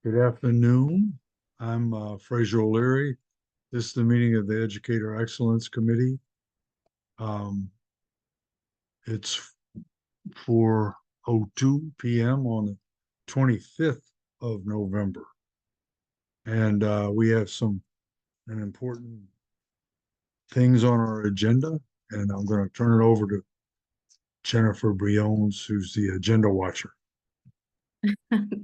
Good afternoon. I'm Fraser O'Leary. This is the meeting of the Educator Excellence Committee. Um, it's 4:02 p.m. on the 25th of November. And we have some important things on our agenda. And I'm going to turn it over to Jennifer Briones, who's the agenda watcher.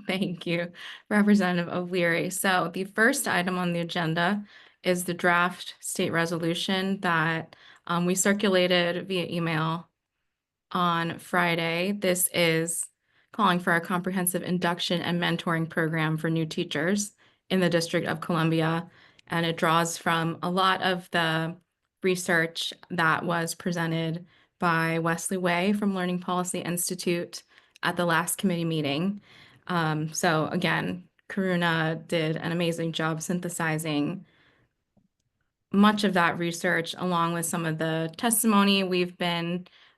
Thank you, Representative O'Leary. So the first item on the agenda is the draft state resolution that we circulated via email on Friday. This is calling for a comprehensive induction and mentoring program for new teachers in the District of Columbia. And it draws from a lot of the research that was presented by Wesley Way from Learning Policy Institute at the last committee meeting. So again, Karuna did an amazing job synthesizing much of that research, along with some of the testimony we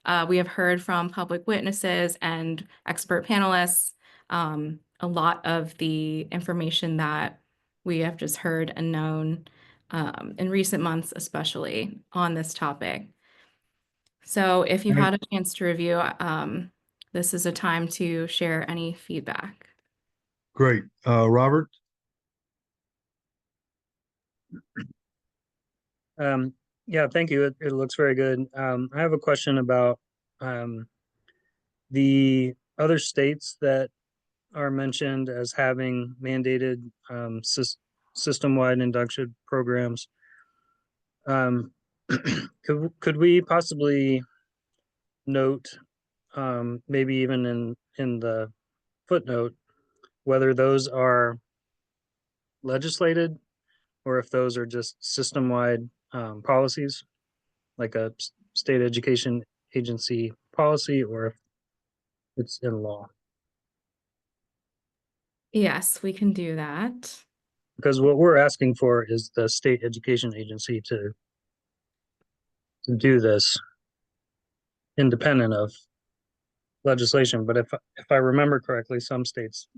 have heard from public witnesses and expert panelists. A lot of the information that we have just heard and known in recent months, especially on this topic. So if you had a chance to review, this is a time to share any feedback. Great. Robert? Yeah, thank you. It looks very good. I have a question about um, the other states that are mentioned as having mandated system-wide induction programs. Could we possibly note, maybe even in the footnote, whether those are legislated or if those are just system-wide policies, like a state education agency policy, or if it's in law? Yes, we can do that. Because what we're asking for is the state education agency to do this independent of legislation. But if I remember correctly, some states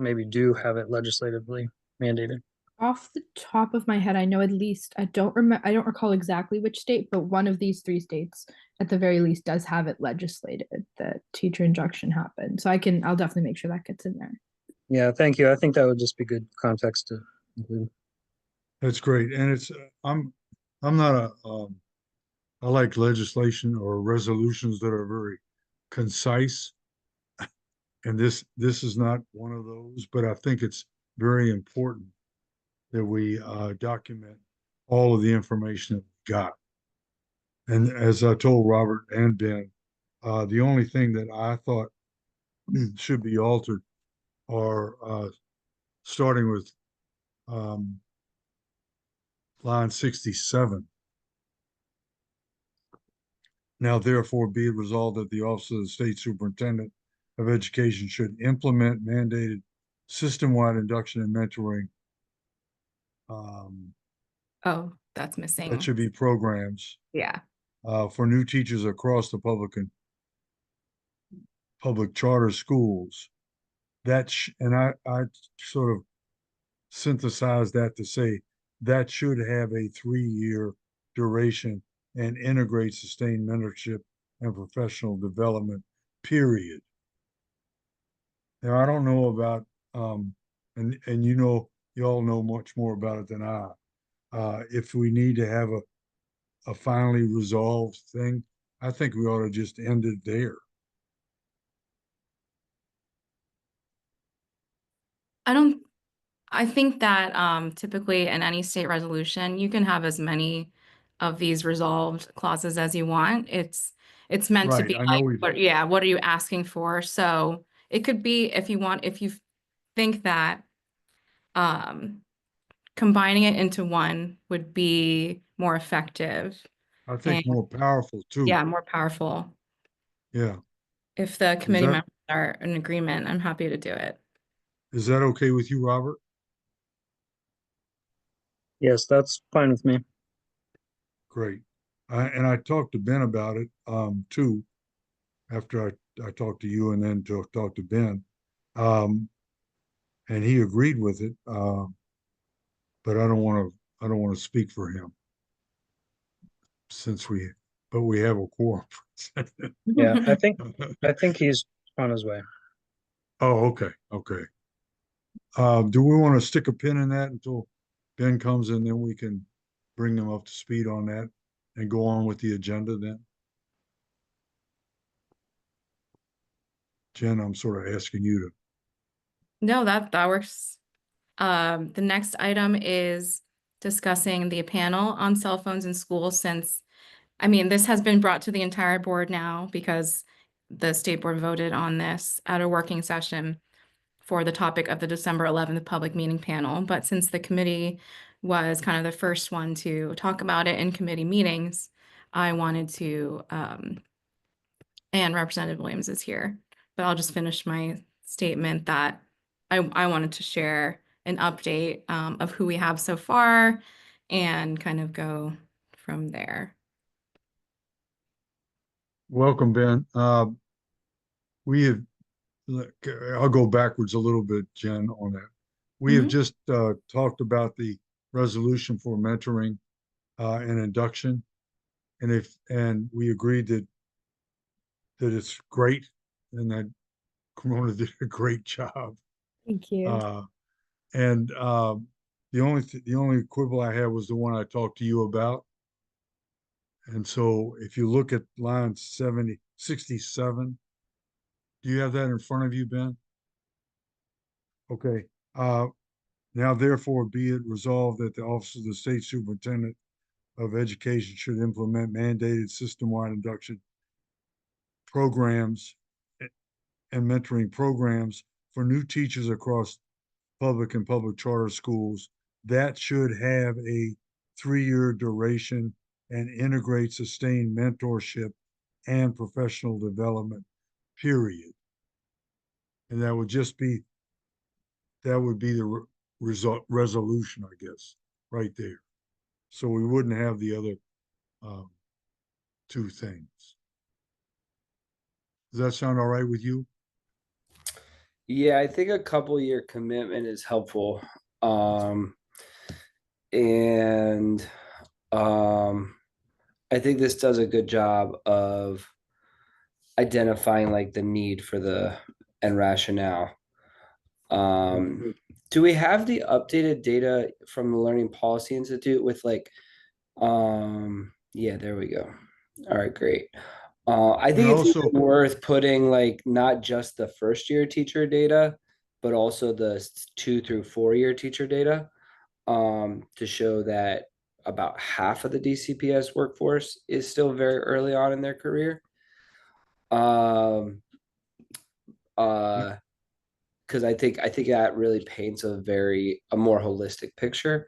maybe do have it legislatively mandated. Off the top of my head, I know at least I don't recall exactly which state, but one of these three states at the very least does have it legislated that teacher injunction happened. So I'll definitely make sure that gets in there. Yeah, thank you. I think that would just be good context to include. That's great. And I'm not I like legislation or resolutions that are very concise. And this is not one of those, but I think it's very important that we document all of the information that we got. And as I told Robert and Ben, the only thing that I thought should be altered are starting with um, line 67. Now, therefore, be it resolved that the Office of the State Superintendent of Education should implement mandated system-wide induction and mentoring. Oh, that's That missing. should be programs Yeah. for new teachers across the public charter schools. And I sort of synthesized that to say that should have a 3-year duration and integrate sustained mentorship and professional development, period. Now, I don't know about, and you all know much more about it than I. If we need to have a finally resolved thing, I think we ought to just end it there. I think that typically in any state resolution, you can have as many of these resolved clauses as you want. It's meant to Right. be I know like, we do. what are you asking for? So it could be if you think that um, combining it into one would be more effective I and think more powerful too. yeah, more powerful. Yeah. If the Is committee that members are in agreement, I'm happy to do it. is that okay with you, Robert? Yes, that's fine with me. Great. And I talked to Ben about it too, after I talked to you and then talked to Ben. Um, and he agreed with it. But I don't want to speak for him since but we have a quorum. Yeah, I think he's on his way. Oh, okay, okay. Do we want to stick a pin in that until Ben comes in, then we can bring them up to speed on that and go on with the agenda then? Jen, I'm sort of asking you to. No, that works. The next item is discussing the panel on cell phones in schools since, I mean, this has been brought to the entire board now because the state board voted on this at a working session for the topic of the December 11th public meeting panel. But since the committee was kind of the first one to talk about it in committee meetings, I wanted to, and Representative Williams is here, but I'll just finish my statement that I wanted to share an update of who we have so far and kind of go from there. Welcome, Ben. We have, I'll go backwards a little bit, Jen, on that. We have just talked about the resolution for mentoring and induction. And we agreed that it's great and that Corona did a great job. Thank you. And the only quibble I had was the one I talked to you about. And so if you look at line 67, do you have that in front of you, Ben? Okay. Now therefore be it resolved that the Office of the State Superintendent of Education should implement mandated system-wide induction programs and mentoring programs for new teachers across public and public charter schools. That should have a 3-year duration and integrate sustained mentorship and professional development, period. And that would be the resolution, I guess, right there. So we wouldn't have the other two things. Does that sound all right with you? Yeah, I think a couple year commitment is helpful. And I think this does a good job of identifying like the need for and rationale. Do we have the updated data from the Learning Policy Institute with like, yeah, there we go. All right, great. I think it's also even worth putting like not just the first year teacher data, but also the 2 through 4 year teacher data, to show that about half of the DCPS workforce is still very early on in their career. Because I think that really paints a more holistic picture.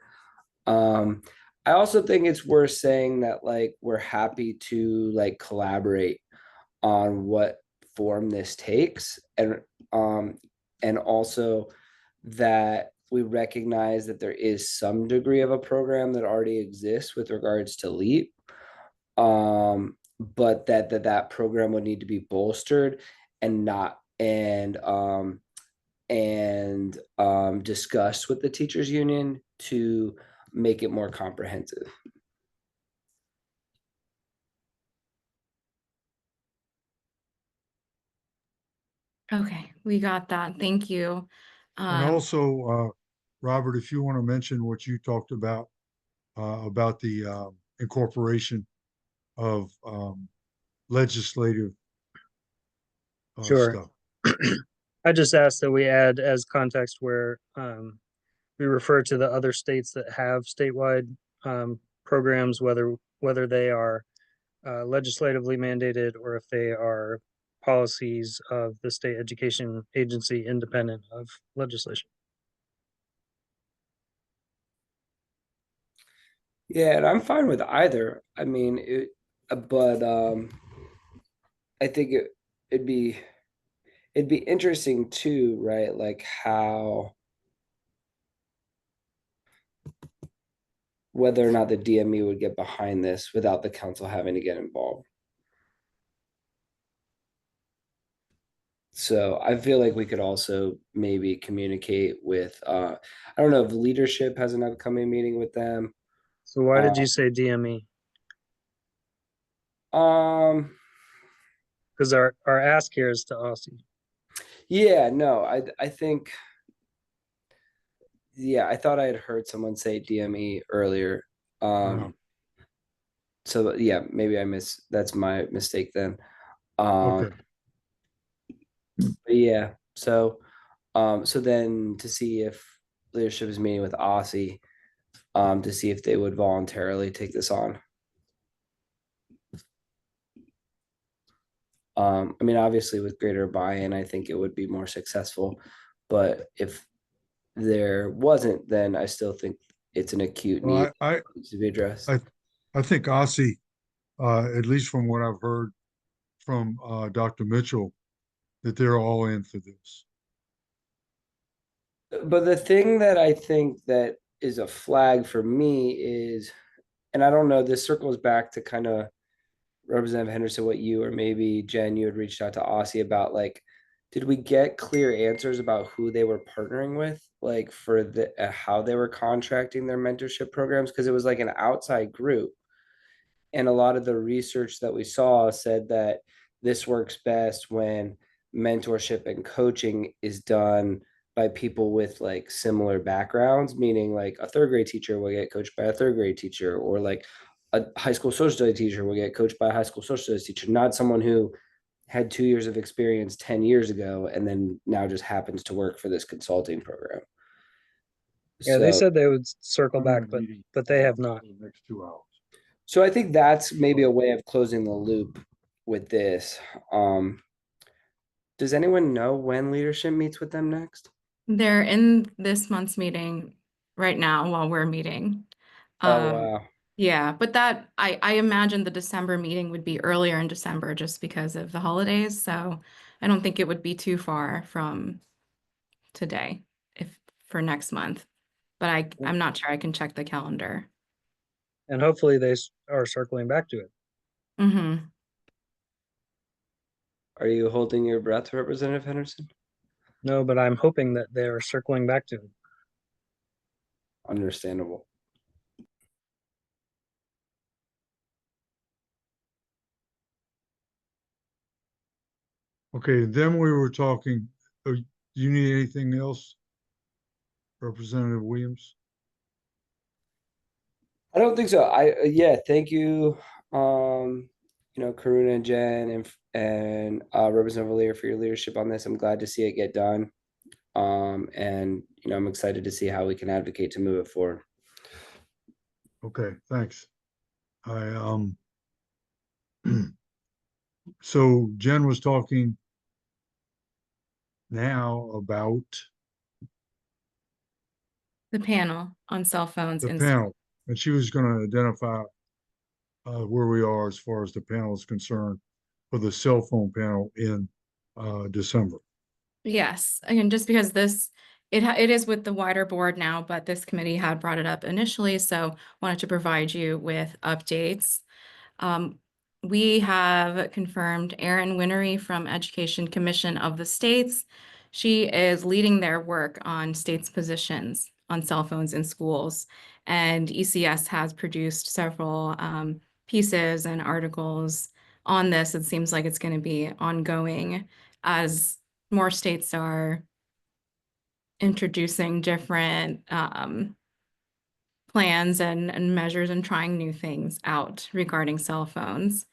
I also think it's worth saying that like we're happy to like collaborate on what form this takes, and also that we recognize that there is some degree of a program that already exists with regards to LEAP, but that program would need to be bolstered and discussed with the teachers union to make it more comprehensive. Okay, we got that. Thank you. and also, Robert, if you want to mention what you talked about the incorporation of legislative Sure. stuff. I just asked that we add as context where we refer to the other states that have statewide programs, whether they are legislatively mandated or if they are policies of the state education agency independent of legislation. Yeah, and I'm fine with either. I mean, but I think it'd be interesting too, right? Like how whether or not the DME would get behind this without the council having to get involved. So I feel like we could also maybe communicate with, I don't know if leadership has an upcoming meeting with them. So why did you say DME? Um, Because our ask here is to Aussie. yeah, no, I think, yeah, I thought I had heard someone say DME earlier. Uh, So yeah, maybe that's my mistake then. okay, But yeah, so then to see if leadership is meeting with Aussie, to see if they would voluntarily take this on. I mean, obviously with greater buy-in, I think it would be more successful. But if there wasn't, then I still think it's an acute need well, that needs to be addressed. I think Ossie, at least from what I've heard from, Dr. Mitchell, that they're all in for this. But the thing that I think that is a flag for me is, and I don't know, this circles back to kind of Representative Henderson, what you or maybe Jen, you had reached out to Aussie about, like, did we get clear answers about who they were partnering with, like for the how they were contracting their mentorship programs? Because it was like an outside group, and a lot of the research that we saw said that this works best when mentorship and coaching is done by people with like similar backgrounds, meaning like a third grade teacher will get coached by a third grade teacher, or like a high school social studies teacher will get coached by a high school social studies teacher, not someone who had 2 years of experience 10 years ago and then now just happens to work for this consulting program. Yeah, they So said they would circle I'm in back, a but meeting, they have not. for the next 2 hours. So I think that's maybe a way of closing the loop with this. Does anyone know when leadership meets with them next? They're in this month's meeting right now while we're meeting. Oh, Um, wow. yeah, but that I imagine the December meeting would be earlier in December just because of the holidays. So I don't think it would be too far from today if for next month. But I'm not sure. I can check the calendar. And hopefully they are circling back to it. Mm-hmm. Are you holding your breath, Representative Henderson? No, but I'm hoping that they are circling back to it. Understandable. Okay, then we were talking, you need anything else? Representative Williams? I don't think so. Yeah, thank you, Karuna and Jen and Representative Lear for your leadership on this. I'm glad to see it get done. And I'm excited to see how we can advocate to move it forward. Okay, thanks. I, so Jen was talking now about The panel on cell phones the and panel, and she was gonna identify where we are as far as the panel is concerned for the cell phone panel in December. yes, again, just because it is with the wider board now, but this committee had brought it up initially, so wanted to provide you with updates. We have confirmed Erin Winery from Education Commission of the States. She is leading their work on states' positions on cell phones in schools. And ECS has produced several pieces and articles on this. It seems like it's going to be ongoing as more states are introducing different plans and measures and trying new things out regarding cell phones.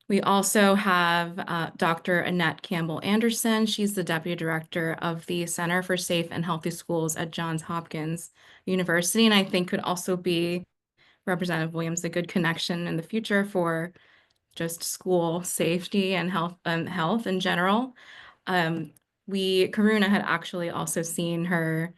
We also have Dr. Annette Campbell Anderson. She's the Deputy Director of the Center for Safe and Healthy Schools at Johns Hopkins University, and I think could also be Representative Williams a good connection in the future for just school safety and health in general. Karuna had actually also seen her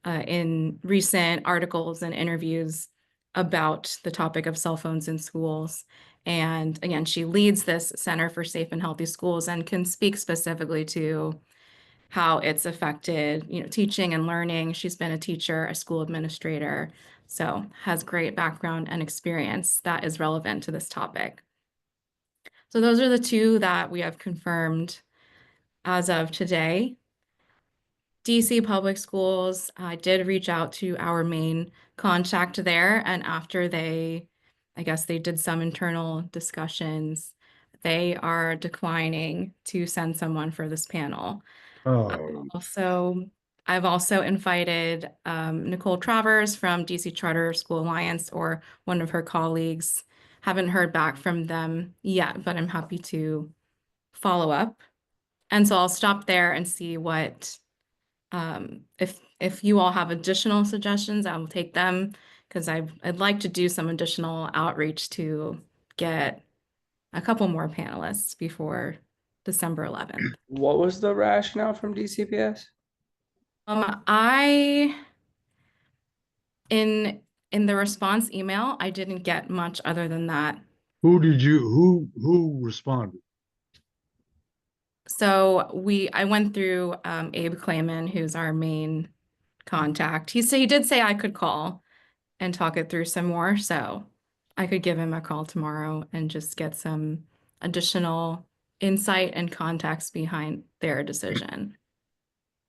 in recent articles and interviews about the topic of cell phones in schools. And again, she leads this Center for Safe and Healthy Schools and can speak specifically to how it's affected, teaching and learning. She's been a teacher, a school administrator, so has great background and experience that is relevant to this topic. So those are the two that we have confirmed as of today. DC Public Schools, I did reach out to our main contact there, and after I guess they did some internal discussions, they are declining to send someone for this panel. Oh, Also, I've also invited Nicole Travers from DC Charter School Alliance or one of her colleagues. Haven't heard back from them yet, but I'm happy to follow up. And so I'll stop there and see what if you all have additional suggestions, I will take them because I'd like to do some additional outreach to get a couple more panelists before December 11th. What was the rationale from DCPS? I in the response email, I didn't get much other than that. who responded? So I went through Abe Clayman, who's our main contact. He did say I could call and talk it through some more, so I could give him a call tomorrow and just get some additional insight and context behind their decision.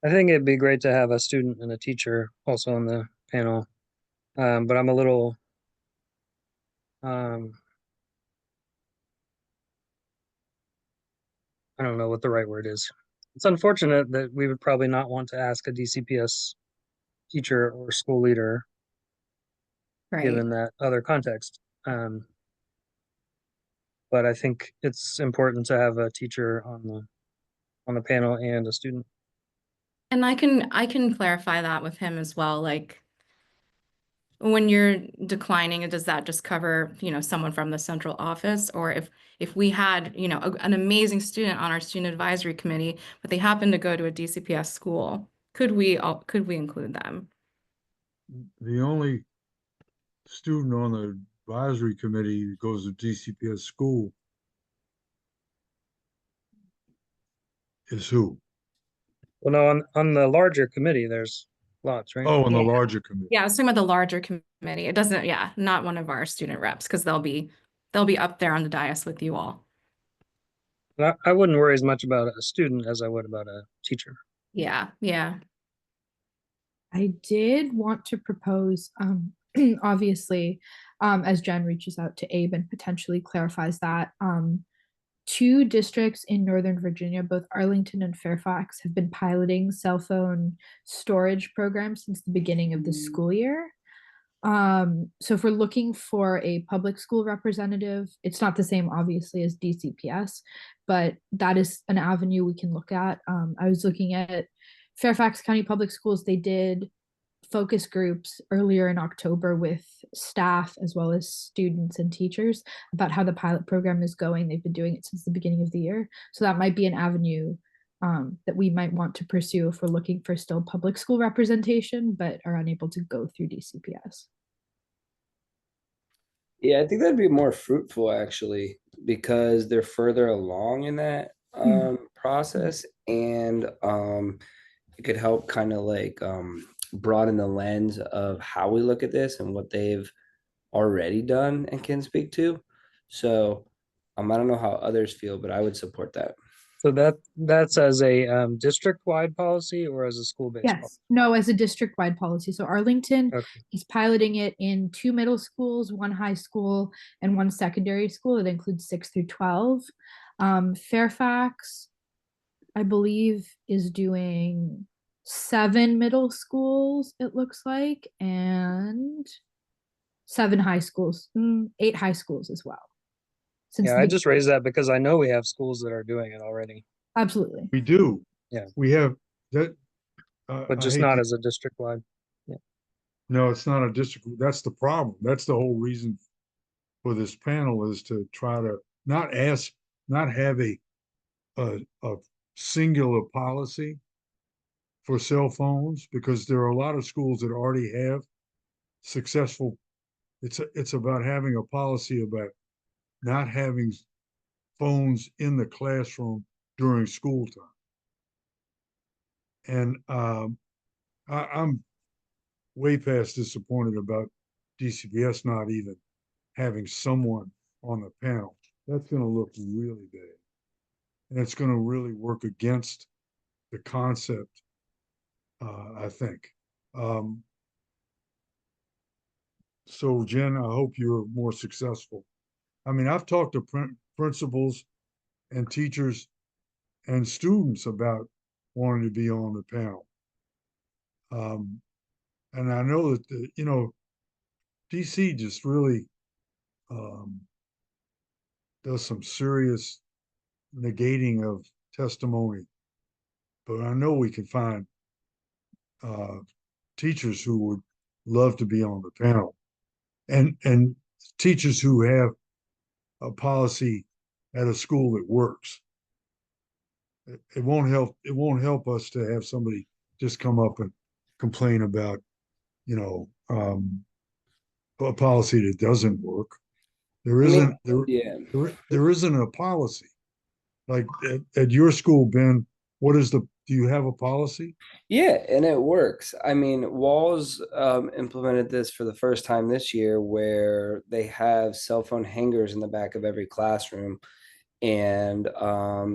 I think it'd be great to have a student and a teacher also on the panel. But I'm a little, I don't know what the right word is. It's unfortunate that we would probably not want to ask a DCPS teacher or school leader, Right. given that other context. But I think it's important to have a teacher on the panel and a student. And I can clarify that with him as well. Like when you're declining, does that just cover, someone from the central office? Or if we had, an amazing student on our student advisory committee, but they happen to go to a DCPS school, could we include them? The only student on the advisory committee that goes to DCPS school is who? Well, no, on the larger committee, there's lots, right? Oh, on the Yeah. larger committee. Yeah, I was talking about the larger committee. It doesn't, yeah, not one of our student reps, because they'll be up there on the dais with you all. I wouldn't worry as much about a student as I would about a teacher. Yeah, yeah. I did want to propose, obviously, as Jen reaches out to Abe and potentially clarifies that, two districts in Northern Virginia, both Arlington and Fairfax, have been piloting cell phone storage programs since the beginning of the school year. So if we're looking for a public school representative, it's not the same, obviously, as DCPS, but that is an avenue we can look at. I was looking at Fairfax County Public Schools. They did focus groups earlier in October with staff as well as students and teachers about how the pilot program is going. They've been doing it since the beginning of the year. So that might be an avenue that we might want to pursue if we're looking for still public school representation, but are unable to go through DCPS. Yeah, I think that'd be more fruitful actually, because they're further along in that process, and it could help kind of like broaden the lens of how we look at this and what they've already done and can speak to. So I don't know how others feel, but I would support that. So that's as a district-wide policy or as a school-based policy? Yes, no, as a district-wide policy. So Arlington Okay. is piloting it in 2 middle schools, 1 high school, and 1 secondary school. It includes 6 through 12. Fairfax, I believe, is doing 7 middle schools, it looks like, and 7 high schools, 8 high schools as well. Since Yeah, the I just raised that because I know we have schools that are doing it already, absolutely. We do. Yeah. We have that. but just not as a district-wide. No, it's not a district. That's the problem. That's the whole reason for this panel, is to try to not have a singular policy for cell phones, because there are a lot of schools that already have successful. It's about having a policy about not having phones in the classroom during school time. And I'm way past disappointed about DCPS not even having someone on the panel. That's going to look really bad. and it's going to really work against the concept, I think. Um, so Jen, I hope you're more successful. I mean, I've talked to principals and teachers and students about wanting to be on the panel. And I know that, DC just really um, does some serious negating of testimony. But I know we can find uh, teachers who would love to be on the panel, and teachers who have a policy at a school that works. It won't help. It won't help us to have somebody just come up and complain about, you know, a policy that doesn't work. There I mean, isn't there, yeah. there isn't a policy. Like at your school, Ben, do you have a policy? Yeah, and it works. I mean, Walls implemented this for the first time this year where they have cell phone hangers in the back of every classroom, and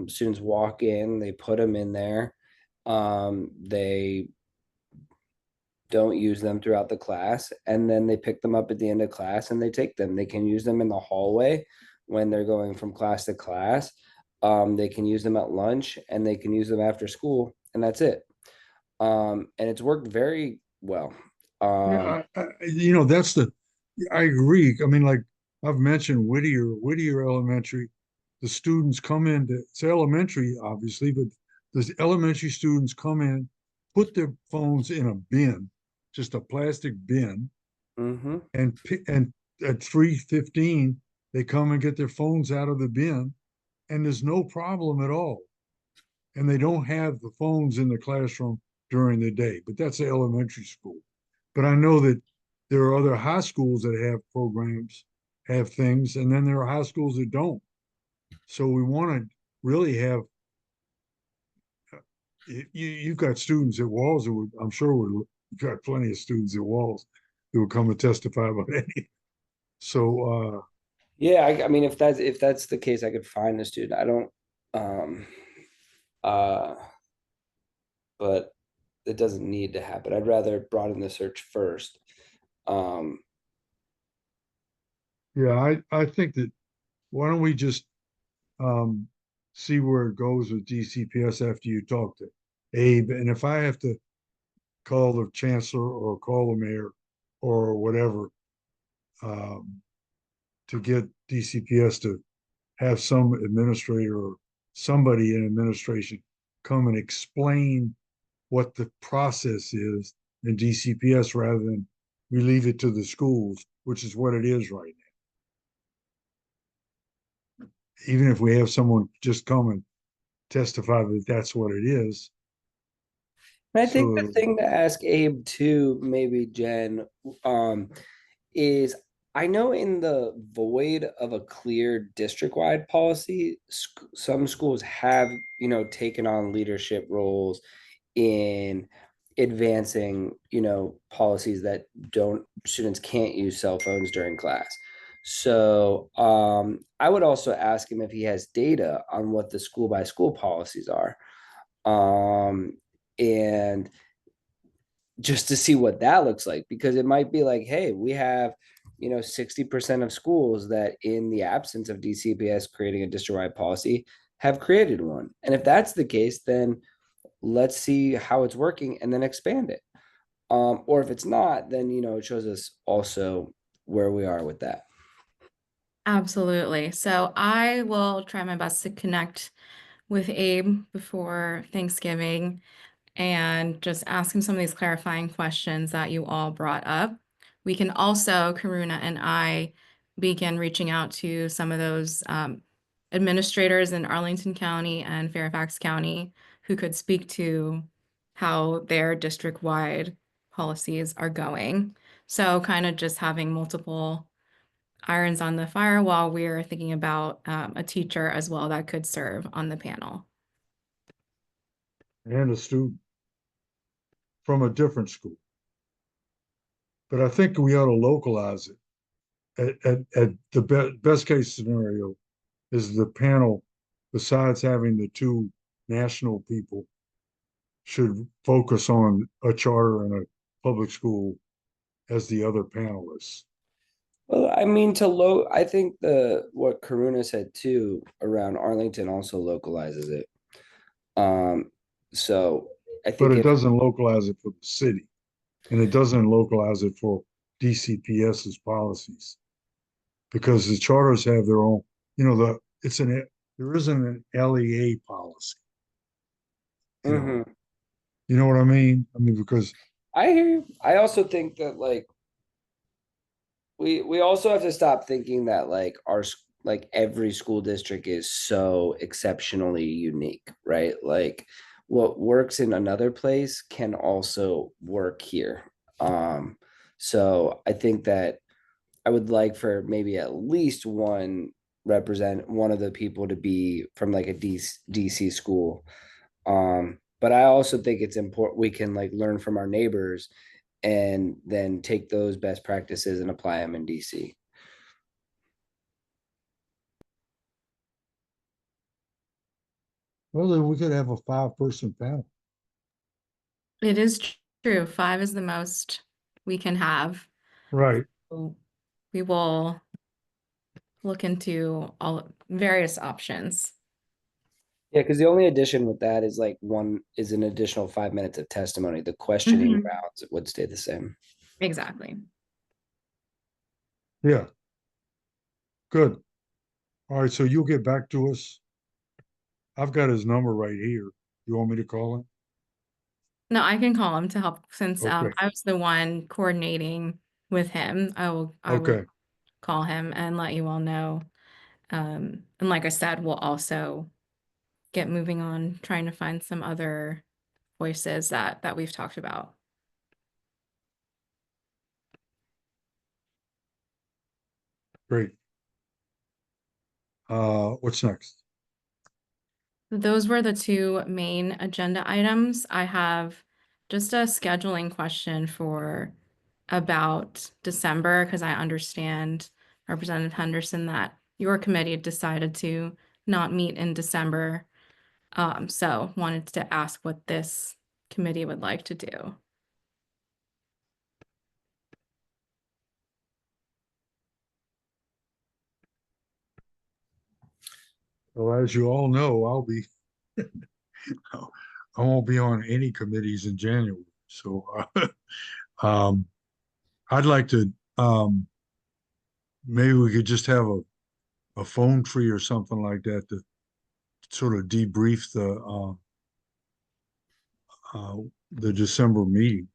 students walk in, they put them in there. They don't use them throughout the class, and then they pick them up at the end of class and they take them. They can use them in the hallway when they're going from class to class. They can use them at lunch, and they can use them after school, and that's it. And it's worked very well. Yeah, that's I agree. I mean, like I've mentioned Whittier Elementary, the students come in, it's elementary, obviously, but the elementary students come in, put their phones in a bin, just a plastic bin, Mm-hmm. and at 3:15, they come and get their phones out of the bin, and there's no problem at all. And they don't have the phones in the classroom during the day, but that's the elementary school. But I know that there are other high schools that have programs, have things, and then there are high schools that don't. So we want to really have, you've got students at Walls that would, I'm sure you've got plenty of students at Walls who will come and testify about any. So, Yeah, I mean, if that's the case, I could find a student. I don't, um, uh, but it doesn't need to happen. I'd rather broaden the search first. Um, yeah, I think that why don't we just um, see where it goes with DCPS after you talk to Abe. And if I have to call the chancellor or call the mayor or whatever um, to get DCPS to have some administrator or somebody in administration come and explain what the process is in DCPS rather than we leave it to the schools, which is what it is right now. Even if we have someone just come and testify that that's what it is. and I think the So thing to ask Abe too, maybe Jen, is I know in the void of a clear district-wide policy, some schools have, taken on leadership roles in advancing, policies that students can't use cell phones during class. So I would also ask him if he has data on what the school by school policies are. And just to see what that looks like, because it might be like, hey, we have 60% of schools that in the absence of DCPS creating a district-wide policy have created one. And if that's the case, then let's see how it's working and then expand it. Or if it's not, then it shows us also where we are with that. Absolutely. So I will try my best to connect with Abe before Thanksgiving and just ask him some of these clarifying questions that you all brought up. We can also, Karuna and I, begin reaching out to some of those administrators in Arlington County and Fairfax County who could speak to how their district-wide policies are going. So kind of just having multiple irons on the fire while we're thinking about a teacher as well that could serve on the panel. and a student from a different school. But I think we ought to localize it. At the best case scenario is the panel besides having the two national people, should focus on a charter and a public school as the other panelists. Well, I think what Karuna said too around Arlington also localizes it. So I But think it if, doesn't localize it for the city, and it doesn't localize it for DCPS's policies. Because the charters have their own, there isn't an LEA policy. Mhm. You know what I mean? I mean, because I hear you. I also think that like we also have to stop thinking that like every school district is so exceptionally unique, right? Like what works in another place can also work here. So I think that I would like for maybe at least one of the people to be from like a DC school. But I also think it's important we can like learn from our neighbors and then take those best practices and apply them in DC. well, then we could have a 5-person panel. It is true. 5 is the most we can have. Right. So we will look into all various options. Yeah, because the only addition with that is like one is an additional 5 minutes of testimony. The questioning Mhm. rounds would stay the same. Exactly. Yeah. Good. All right. So you'll get back to us. I've got his number right here. You want me to call him? No, I can call him to help since Okay. I was the one coordinating with him. I will Okay. call him and let you all know. And like I said, we'll also get moving on trying to find some other voices that we've talked about. Great. What's next? Those were the two main agenda items. I have just a scheduling question for about December, because I understand, Representative Henderson, that your committee decided to not meet in December. So wanted to ask what this committee would like to do. Well, as you all know, I won't be on any committees in January. So, um, I'd like to, maybe we could just have a phone tree or something like that to sort of debrief the December meeting.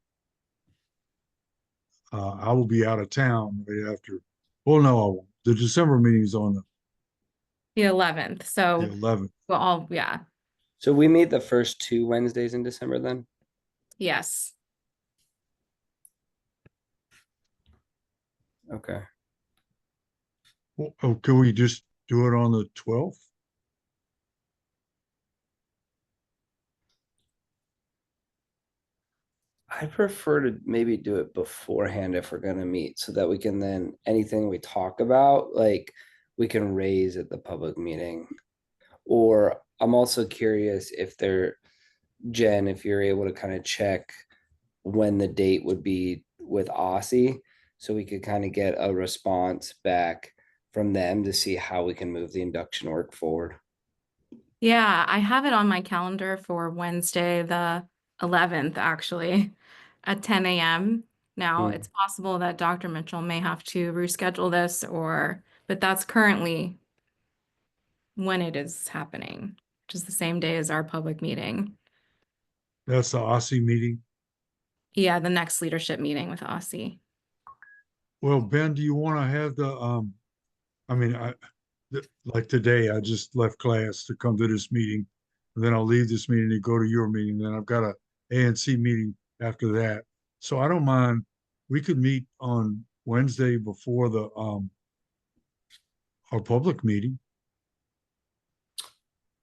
I will be out of town right after. Well, no, I won't. The December meeting is on The 11th. the So 11th. yeah, So we meet the first 2 Wednesdays in December then? yes. Okay. Oh, can we just do it on the 12th? I prefer to maybe do it beforehand if we're gonna meet so that we can then anything we talk about, like we can raise at the public meeting. Or I'm also curious if Jen, if you're able to kind of check when the date would be with Aussie, so we could kind of get a response back from them to see how we can move the induction work forward. Yeah, I have it on my calendar for Wednesday, the 11th, actually, at 10 a.m. Now, Hmm. it's possible that Dr. Mitchell may have to reschedule this, but that's currently when it is happening, which is the same day as our public meeting. That's the Aussie meeting. Yeah, the next leadership meeting with Aussie. Well, Ben, do you want to have I mean, like today, I just left class to come to this meeting, and then I'll leave this meeting to go to your meeting. Then I've got a ANC meeting after that. So I don't mind. We could meet on Wednesday before our public meeting.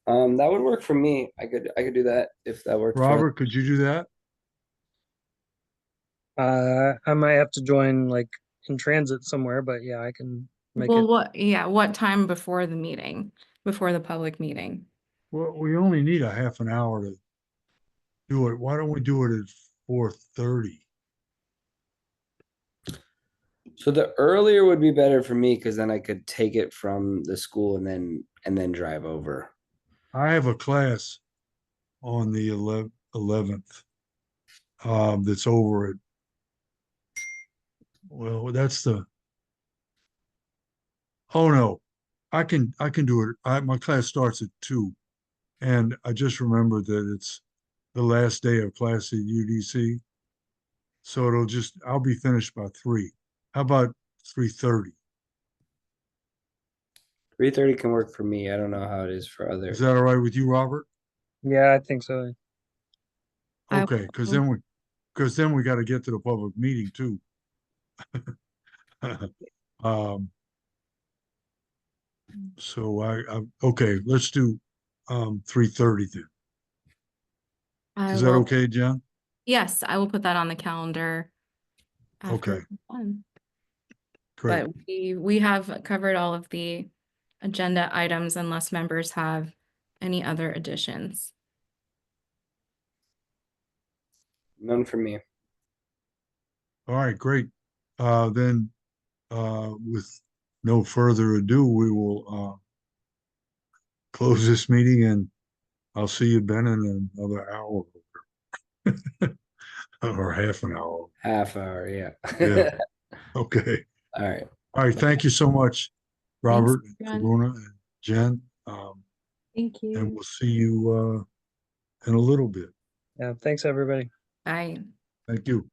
That would work for me. I could do that if that worked for Robert, could you do that? I might have to join like in transit somewhere, but yeah, I can make Well, it. what time before the meeting? before the public meeting. Well, we only need a half an hour to do it. Why don't we do it at 4:30? So the earlier would be better for me because then I could take it from the school and then drive over. I have a class on the 11th. That's over at, well, that's the, oh no, I can do it. My class starts at 2. And I just remembered that it's the last day of class at UDC. So I'll be finished by 3. How about 3:30? 3:30 can work for me. I don't know how it is for Is others. that all right with you, Robert? Yeah, I think so. I Okay, because will- then we got to get to the public meeting too. So okay, let's do 3:30 then. I Is that will- okay, Jen? Yes, I will put that on the calendar. after Okay. we're done. Great. But we have covered all of the agenda items unless members have any other additions. None for me. All right, great. Then with no further ado, we will close this meeting and I'll see you, Ben, in another hour or half an hour. Half hour, yeah. Yeah. Okay. All right. All right. Thank you so much, Robert, Jen. Karuna, and Jen. Thank And you. we'll see you in a little bit. Yeah, thanks everybody. Bye. Thank you.